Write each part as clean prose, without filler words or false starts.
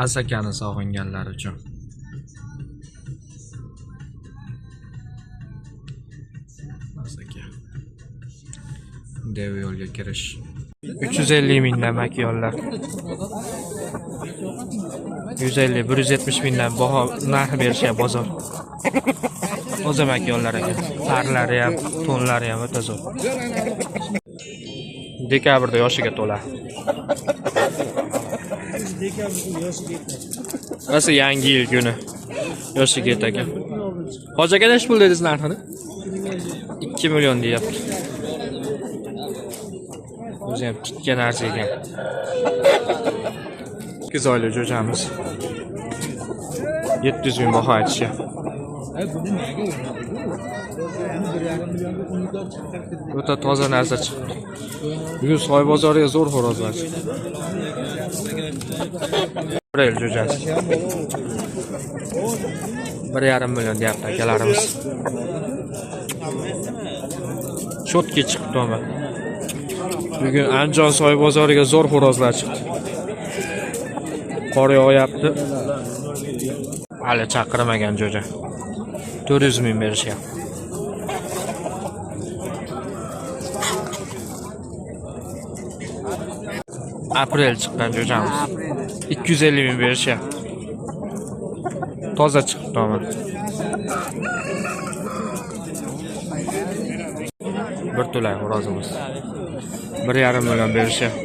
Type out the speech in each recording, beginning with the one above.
Asakani sog'inganlar uchun. Asaka. Dev yo'lga kirish. 350 mingdan makiyonlar. 150, 170 mingdan baho narx berishyapti bozor. O'zi makiyonlar ekan. Sarlari ham, tonlari ham o'ta zo'r. Dekabrda yoshiga to'ladi. Nasıl yangi yil kuni yoshiga ekan. Hoji aka necha pul dedingiz narxini? 2 million deyapti. O'zi ham kichkina narsa ekan. 8 oylik jo'jamiz. 700 ming baho aytishyapti. O'ta toza narsa chiqdi. Bugun soy bozoriga zo'r xo'rozlar chiqdi. Aprel jo'jasi. 1,5 million deyapti akalarimiz. Shotga chiqdi ama. Bugun Andijon soy bozoriga zo'r xo'rozlar chiqdi. Qor yog'yapti. Hali chaqirmagan jo'ja. 400 ming berishyapti. Aprel chiqqan jo'jamiz. 250 ming berishyapti. Toza chiqibdi ama. Bir to'lay xo'rozimiz. 1,5 million berishyapti.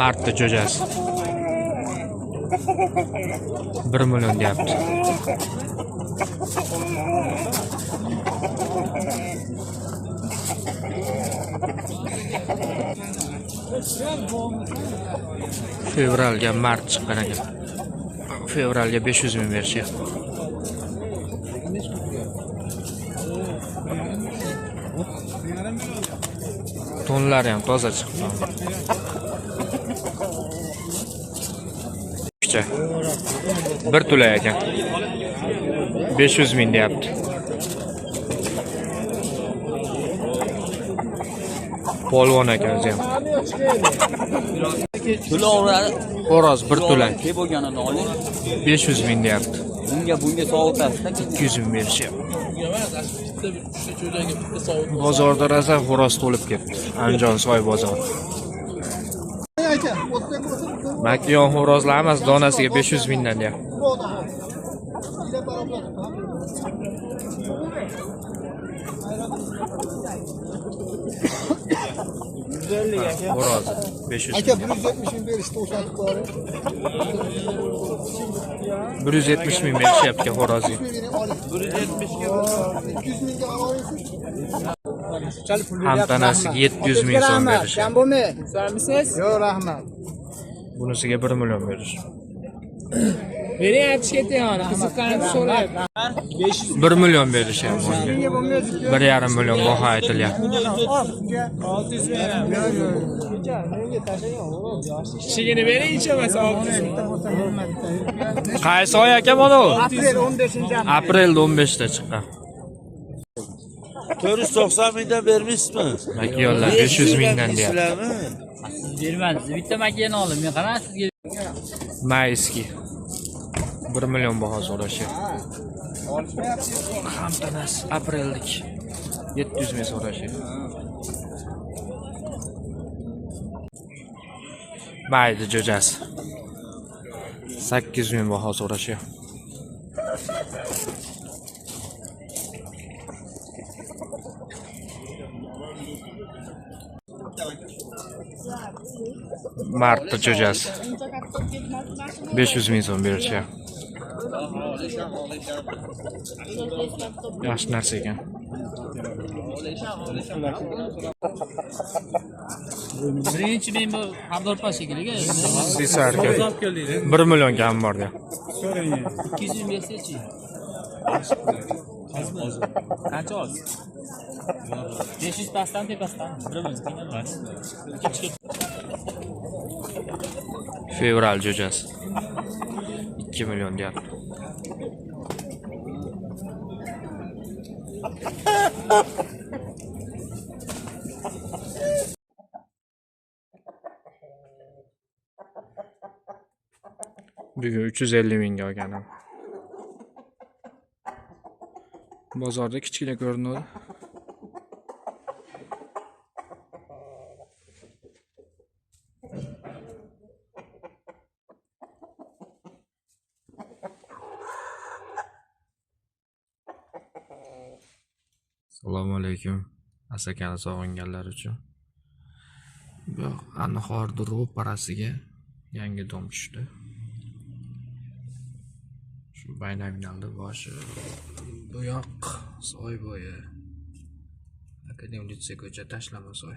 Martda jo'jasi. 1 million deyapti. Fevralga mart chiqqan ekan. Fevralga 500 ming berishyapti. Tonlari ham toza chiqdi. Bir to'lay ekan. 500 ming deyapti. Polvon aka o'zi ham. Xo'roz bir to'lay. 500 ming deyapti. Bunga sovutasiz. 200 ming berishyapti. Bozorda rosa xo'roz to'lib ketdi. Andijon soy bozori. Makiyon xo'rozlar emas, donasiga 500 mingdan deyapti. Xo'roz 500 aka 170 ming berishdi o'shatib qo'ying. 170 ming berishyapti xo'rozga. 170 ga 200 mingga olasiz. Ham tanasiga 700 ming so'm berish. Kam bo'lmay. So'ramisiz? Yo'q, rahmat. Bunisiga 1 million berish. Bering aytish ketyapti, qiziqqanini so'rayapti. 1 million berishyapti bunga. 1,5 million baho aytilyapti. 600 beraman. Kichigini bering, ichamasa 600. Qaysi oy aka mana u? Aprel 15-chi. Aprelda 15 da chiqqan. 490 mingdan bermaysizmi? Makiyonlar 500 mingdan deyapti. Bermadi. Bitta makiyani oldim. Men qara sizga. Mayski 1 million baho so'rashyapti. Ham tanasi aprellik 700 ming so'rashyapti. Mayda jo'jasi 800 ming baho so'rashyapti. Martda jo'jasi 500 ming so'm berishyapti. Yaxshi narsa ekan. Birinchi men bu Hamdorpa shekilliga. Sisarga 1 million kam bor deyapti. 200 ming bersa-chi. Qancha oz? 500 pastdan tepasdan. Birimiz qiynalmas. Fevral jo'jasi 2 million deyapti. Bugun 350 mingga olganim. Bozorda kichkina ko'rinadi. Assalomu alaykum. Asakani sog'inganlar uchun. Bu Anhor ro'parasiga yangi dom tushdi. Shu baynaminalni boshi bu yoq soy bo'yi. Akademik litsey ko'cha tashlama soy.